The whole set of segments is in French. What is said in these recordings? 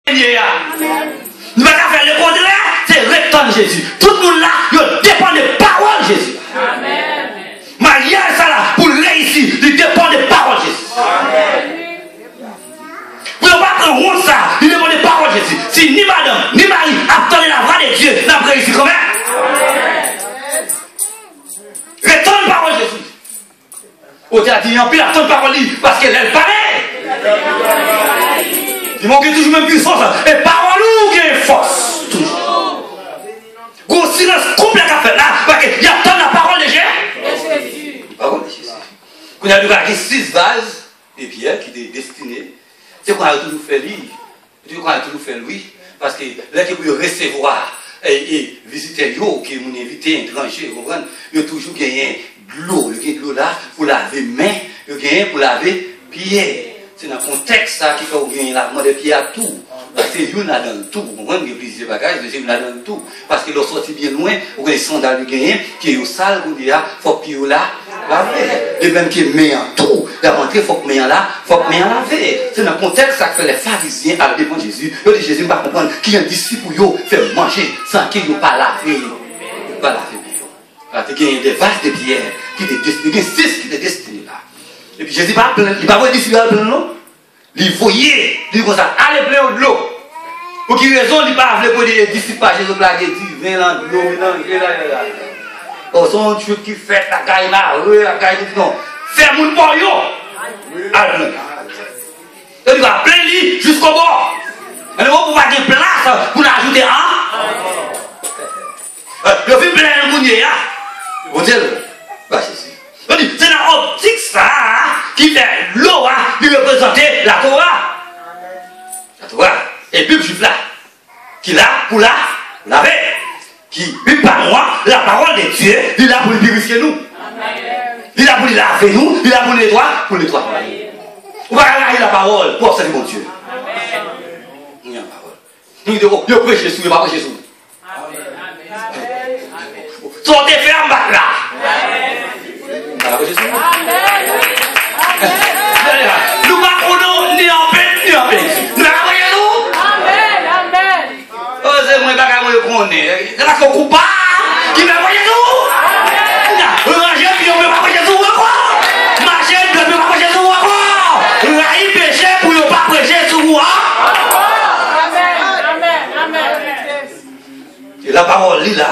Nous ne pouvons pas faire le contraire, c'est retourner Jésus. Tout le monde là, il dépend des paroles de Jésus. Amen. Mariage, ça là, pour réussir, il dépend des paroles de Jésus. Amen. Vous ne pouvez pas prendre honte ça, il dépend des paroles de Jésus. Si ni madame, ni mari attendent la voix de Dieu, n'a pas réussi quand même. Retourne la parole de Jésus. On t'a dit, il y a un peu la parole parce qu'elle paraît. Il manque toujours même puissance. Et parole ou qui est force. Toujours. Gros silence complet qu'a fait là. Parce qu'il y a tant la parole de Jésus. Parole de Jésus. Qu'on a eu 6 vases de pierre qui étaient destinés. C'est qu'on a toujours fait lui. C'est qu'on a toujours fait lui. Parce que là, qu'il peut recevoir et visiter l'eau, qui m'ont invité, étranger, il y a toujours gagné de l'eau. Il y a de l'eau là pour laver main. Il y a gagné pour laver pieds. C'est dans le contexte ça qui fait gagner lavement des pieds à tout. Parce que vous n'avez dans tout. Vous comprenez, il y a plusieurs bagages, mais vous n'avez dans tout. Parce que l'on sorti bien loin, vous avez des sandales qui gagnent, qui est au sale, vous dites, il faut que vous là, laver. De même qui est meilleur tout. D'avantage, il faut que meilleur là, il faut que meilleur laver. C'est dans le contexte ça que les pharisiens à devant Jésus. Ils disent, Jésus ne va pas comprendre qui est un disciple pour faire manger sans qu'il ne pas laver. Pas laver. Il y a des vases de pierre qui étaient destinés, il y a 6 qui étaient destinés là. Et puis Jésus il ne va pas dire qu'il plein l'eau. Il voyait, il dit comme ça, allez plein de l'eau. Pour quelle raison il ne va pas pour des disciples, Jésus blague, il dit, viens là, de l'eau, mélanger là. Oh, son truc qui fait la caille là, la caille dit non. Fais mon boyau. Allez. Il va plein lit jusqu'au bord. Mais il va pouvoir avoir place pour ajouter un. Il fait plein de mounier. Vous dites, c'est dans l'optique ça qui fait l'eau qui représente la Torah. La Torah. Et puis je suis là. Qui là pour la laver. Qui, puis par moi, la parole de Dieu, il est là pour purifier nous. Il est là pour laver nous. Il est là pour nettoyer. Pour nettoyer. On va regarder la parole pour observer mon Dieu. Il y a la parole. Nous devons prêcher sur, il va prêcher sur. Sortez ferme là. Nous ne pouvons ni en paix ni en paix. Nous voyons nous. Amen. Amen. Oh, c'est moi qui me connais. C'est parce qu'on coupe pas. Qui me voyez nous. Ranger puis on ne peut pas prêcher sur moi. Marcher puis on ne peut pas prêcher sur moi. Raïr péché pour ne pas prêcher sur moi. Amen. Amen. Amen. Et la parole est là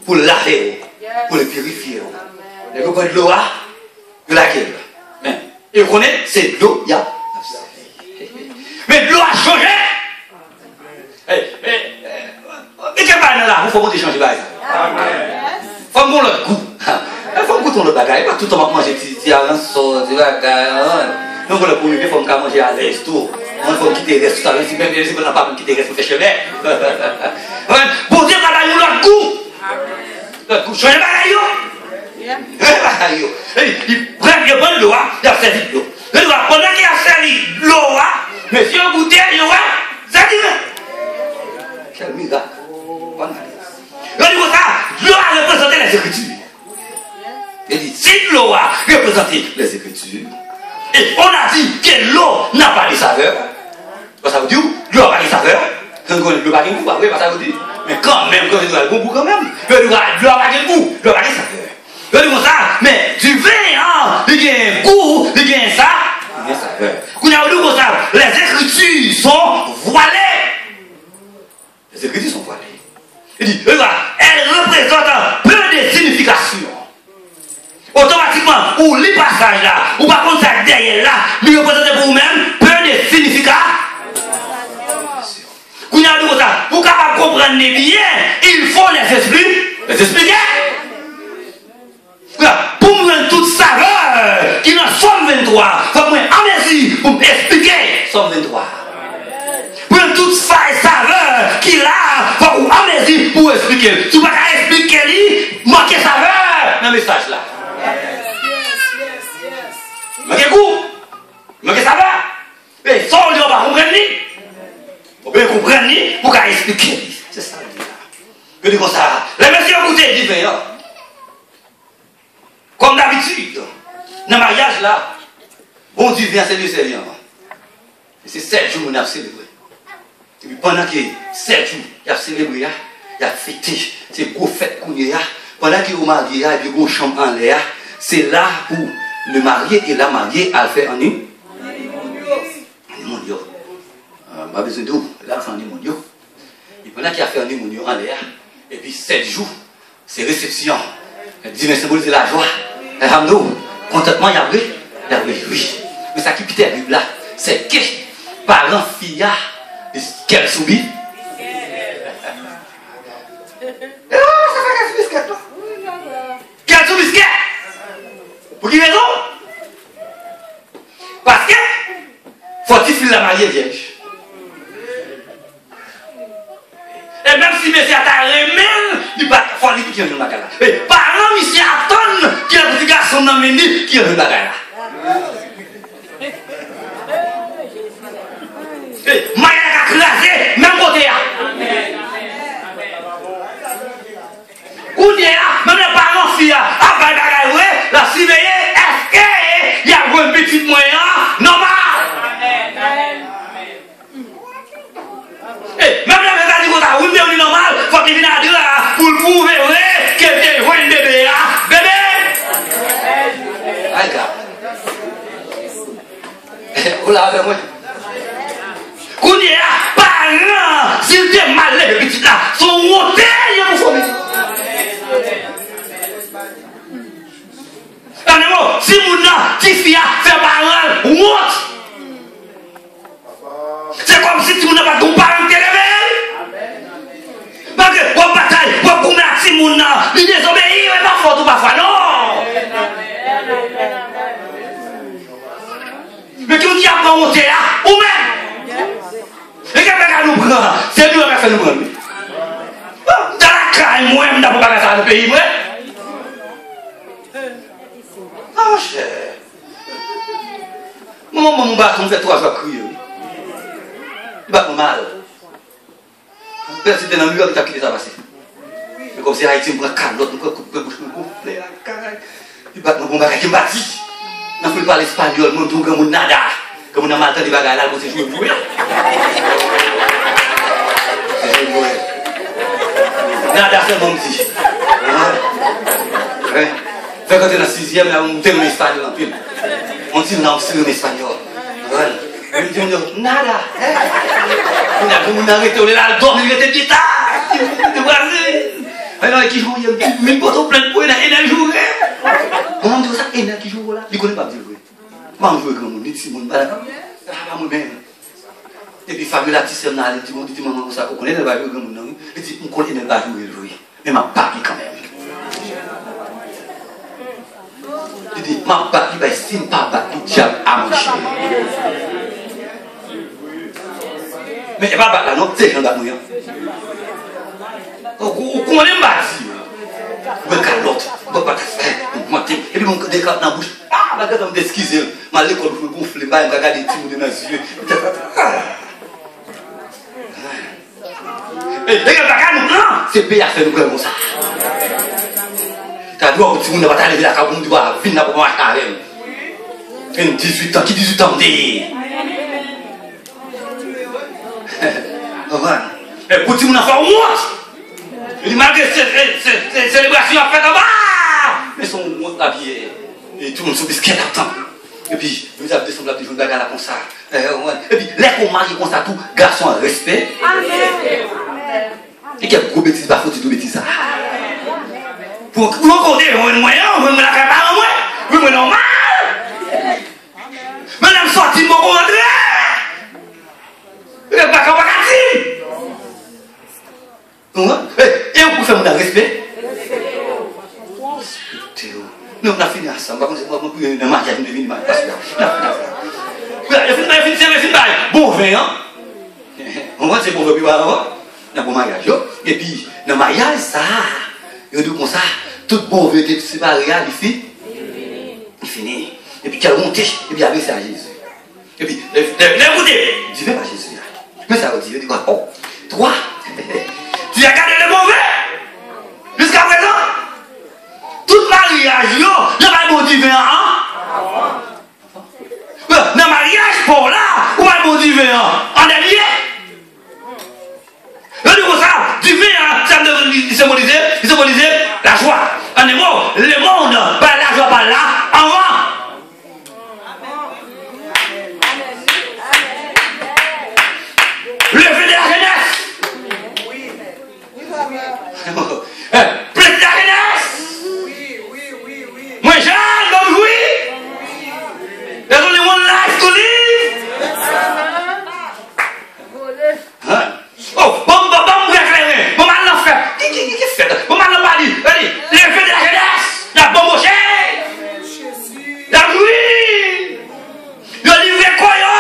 pour laver, pour le purifier. Et vous prenez de l'eau de laquelle. Et vous connaissez, c'est de l'eau, il y a. Mais de l'eau a changé. Et qu'est-ce que là, il faut monter changer. Il faut monter le goût. Il faut goûter le bagage. Pas tout le temps manger des sauce, des bagages. Donc, pour le premier, il faut manger à l'aise tout. Il faut quitter le restaurant. Si même si on n'a pas quitter le restaurant, il faut faire chemin. Pour dire qu'il y a le goût. Le goût, changez le bagage. Il prend l'eau, il a servi de l'eau. Pendant qu'il a servi de l'eau, monsieur goûté, ça dit quel miracle. L'eau a représenté les Écritures. Il dit, si l'eau a représenté les Écritures, et on a dit que l'eau n'a pas de saveur, ça veut dire l'eau n'a pas de saveur. Quand on n'a pas de goût, ça veut dire, mais quand même, quand on a le bon goût, quand même, l'eau n'a pas de goût, l'eau n'a pas de saveur. Je dis comme ça, mais du vin, il y a un goût, il y a ça, il y a saveur. Quand on a dit comme ça, les Écritures sont voilées. Les Écritures sont voilées. Il dit, elles représentent peu de signification. Automatiquement, ou les passages là, ou par contre ça derrière là, ils représentent pour vous-même peu de signification. Quand on a dit comme ça, pour capable comprendre bien, il faut les expliquer. Pour me donner toute saveur qui est dans Somme 23, il faut que je pour m'expliquer Somme 23. Pour me donner toute saveur qui est là, il faut que je pour expliquer. Si vous ne pouvez pas expliquer, manquez saveur dans le message là. Manquez goût, manquez saveur. Mais sans on ne va pas comprendre. On peut comprendre pour expliquer. C'est ça. Je dis comme ça. Les messieurs ont goûté différents. Comme d'habitude, dans le mariage là, bon Dieu vient célébrer. C'est 7 jours qu'on a célébré. Et puis pendant que 7 jours, il a célébré, il a fêté, c'est gros fête qu'on y a. Pendant qu'il est marié, il a une chambre en l'air, c'est là où le marié et la mariée a fait un nu. Animonio. Pas besoin de vous, là c'est un animonio. Et pendant qu'il a fait un animonio en l'air, et puis 7 jours, c'est réception. Elle dit, mais symbolise la joie. Ramdo, contentement, il y a oui. Mais ça qui est terrible là, c'est que parents, filles, qu'elle subit. Quel sous-biscuit? Pour quelle raison? Parce que faut-il la mariée vierge. Et même si monsieur a remède, il va falloir qu'il y ait un bagage. Mais parents, monsieur attend qu'il y ait un petit garçon dans le menu qui ait un bagage. Maya a crasé, même côté. Ou bien, même les parents filles, à bagage, la surveiller, est-ce qu'il y a un petit moyen normal? Même la maison dit qu'on a une normal, il faut qu'il vienne à dire pour le prouver que c'est un bébé. Bébé! Aïe, gars. Vous l'avez moi. Kounia, parents, s'il te mal les petits là, sont montés, il faut si mon petit fille fait parole, honte. C'est comme si tu n'as pas ton parent qui est parce que on bataille, on combat si mon il désobéit, mais pas fort ou pas fort, non. Mais qui nous dit à pas monter là, ou même. Et qu'est-ce que nous prenons? C'est nous qui fait nous prendre. Dans la crainte, moi-même, dans le pays, moi. Ah, cher. Mon bâton fait 3 jours crier. Il bat mal. C'était dans le mur qui a quitté ça passé. Mais comme c'est Haïti, on prend calotte, on coupe le bouche, on coupe la caille. Il bat mon bagage qui m'a dit. On ne peut pas l'espagnol, mon tout comme nada. Comme on a matin des bagages là, c'est jouer pour nada, c'est mon petit. Fait quand tu es dans 6e, là, on t'aime l'espagnol en pile. On dit, on a aussi un espagnol. On dit, nada. On a arrêté, on est là, on dormit, il était guitare. Il était brasé. Alors, qui joue, il y a une poteau plein de points, il y a un jour. On dit ça, il y a qui joue là. Il ne connaît pas dire jouer. Moi, je joue comme on dit, si on pas moi-même. Et puis, famille, la petite sœur, elle dit, maman, ça, on connaît, elle va jouer comme on dit, on connaît, elle va jouer. Mais ma papi quand même. Il dit, ma papi, ben, si ma papi, diable à manger. Mais il n'y a pas là, non, c'est gens d'amour. Vous connaissez pas si. Vous avez l'autre, vous n'avez pas de et puis, mon décap dans la bouche. Ah, la gâte, m'excuser. Ma l'école, vous gonflez, je regarde les petits mots dans les yeux. Et les gars, c'est payé à faire nous comme ça. Tu as dit, petit monde n'a pas arrivé là, quand on doit venir pour marcher avec. Une 18 ans, qui 18 ans dit. Et petit monde a fait un mois. Il dit, malgré cette célébration à faire en bas. Mais son monde habillé. Et tout le monde se biscuit à temps. Et puis, nous avons descendu la petite bagarre comme ça. Et puis, les qu'on marie comme ça, tout, garçon en respect. Et quel gros bêtise, bah, faut du tout bêtise ça. Pour côté, on est moyen, on me la fait pas en moi. On est normal. Madame sortie, mon rentré. Et pas comme et on peut faire mon respect. Nous, on a fini ensemble. On a fini un mariage de vie. Bon vin, hein? On voit c'est bon vin, puis on a un bon mariage. Et puis, dans le mariage, ça, il y a comme ça, tout bon vin qui est séparé, il finit. Et puis, qu'elle monte, et puis, il a laissé à Jésus. Et puis, écoutez, dis même pas Jésus. Mais ça veut dire, il dit quoi? Oh, toi, tu as gardé le mauvais jusqu'à présent. Tout mariage, il n'y a pas de bon divin, hein? Dans le mariage, pour là, où est le bon divin, en dernier? symboliser la joie. En des mots, le monde, par la joie, par là, en va. Le feu de la jeunesse. Plus de la jeunesse. Moi, jeune, comme oui. There's only one life to live. Oh, bon, éclairer. Bon, mal l'en fait. Qui fait? Bon, mal l'en pas dit. Allez, le feu de la jeunesse. La bombe au chien. La jouie. Le livre quoi, yo?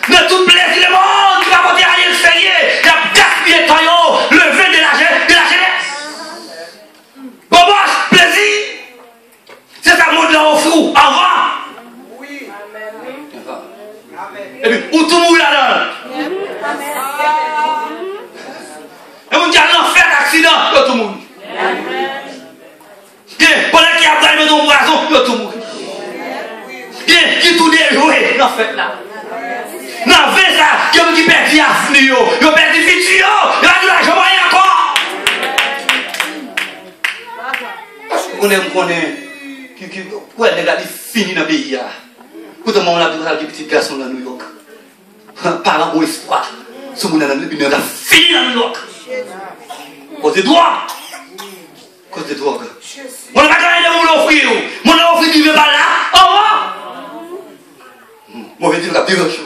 De tout plaisir du monde qui va porter à rien le Seigneur. Il a gaspillé ton yo. Le feu de la jeunesse. Bon, plaisir. C'est ça, monde là au fou. Avant. Oui. Et puis, où tout le monde là-dedans? Et vous dites, non, faites accident, tout le monde. Pendant qu'il y a pas de ton poison, tout le monde. Qui tout déjoué, non, faites là. Non, faites ça, qui perd la fille, qui perd la futur, il va dire, je vois rien encore. On connaît, pourquoi les gars, ils finissent dans le pays. Pour le moment, on a des petits garçons dans New York. Parlant au espoir. Ce monde a fini dans New York. Cause de drogue. Cause de drogue. On n'a pas gagné de mon offrir. Mon offrir du pas là. Au revoir. Mauvais Dieu, il a des choses.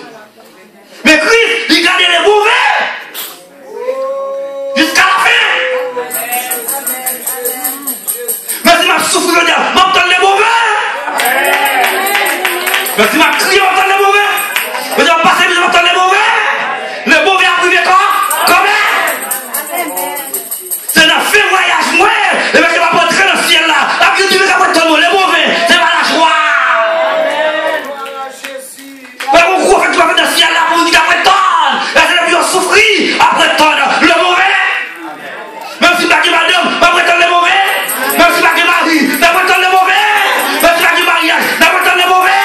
Mais Christ, il garde les mauvais. Jusqu'à la fin. Mais si ma souffre de diable, m'entend les mauvais. Mais si ma crié, m'entend les mauvais. Mais si ma passé, m'entend les mauvais. Les mauvais a privé quand? Comment? C'est un fait voyage, moi. Et bien, je ne vais pas entrer dans le ciel là. Après, tu veux qu'après tout le monde, les mauvais, c'est pas la joie. Mais mon gros, tu vas faire dans le ciel là pour dire qu'après tout, là, c'est la vie à souffrir. Après tout, le mauvais. Même si tu madame, après tout, le mauvais. Même si tu mari, après tout, le mauvais. Même si tu mariage, après tout, le mauvais.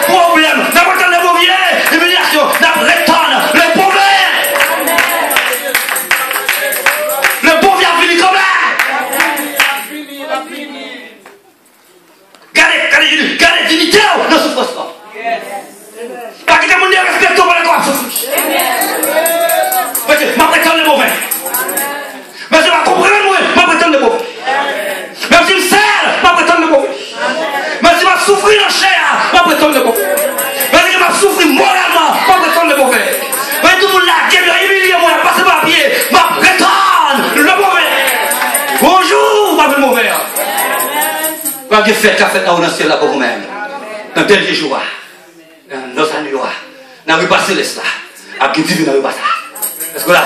Problème, après tout, le mauvais. Humiliation, après tout, le mauvais. Le bon vient finir comme là. Gardez dignité dans ce poste. Pas que tout le monde respecte pour le corps. Parce que je m'apprête le mauvais. Mais je vais comprendre moi, je m'apprête le mauvais. Même si je me sers, je m'apprête le mauvais. Même si je vais souffrir dans la chair, je m'apprête le mauvais. Même si je vais souffrir moralement, je m'apprête le mauvais. Mais tout le monde là, qui est humilié, moi, passé par pied, je m'apprête le mauvais. Bonjour, je m'appelle le mauvais. Quand vous faites café dans le ciel là pour vous-même, dans le dernier jour, dans nos années, dans le passé là, à qui divine dans le passé. Est-ce que là,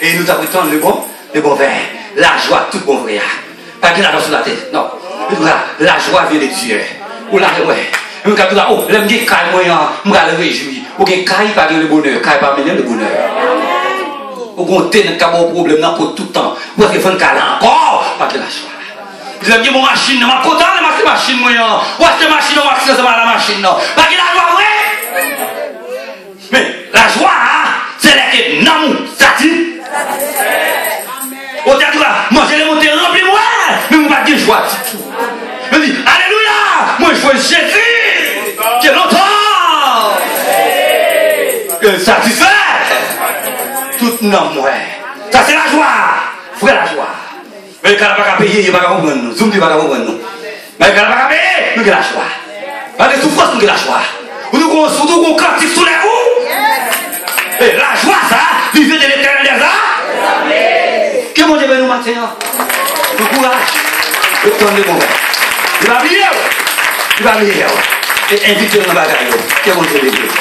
et nous apprêtons le bon vin, la joie, tout bon vrai. Pas qu'il a dans la tête, non. La joie vient de Dieu. Ou là, ouais. Nous quand là, oh, l'aime bien caille moi, me le réjouir. Ou bien caille pas le bonheur, caille pas mener le bonheur. Ou qu'on t'ait un problème pour tout le temps. Parce que faut une caille encore, pas que la joie. Je dis mon machine, ma content de ma machine, moi. Ou acheter machine, c'est pas la machine, non. Pas qu'il la joie, ouais. Mais la joie, c'est là que non, ça dit. Au théâtre, manger les montées remplis, moi. Mais moi, pas de joie. Je dis, alléluia, moi, je vois Jésus. Qui est longtemps. Satisfait. Tout non, moi. Ça, c'est la joie. Frère, la joie. Mais quand on n'a pas payé, il n'y a pas de comprendre. Zoom, il n'y a pas de comprendre. Mais quand on n'a pas payé, nous avons la joie. Pas de souffrance, nous avons la joie. Nous avons cantique sous les roues. Et la joie, ça, vivez de l'éternel des arts. Que mon Dieu nous matin. Le courage. Le temps de mauvais. Il va venir. Il va venir. Et invitez-nous dans la bagaille. Que mon Dieu bénisse.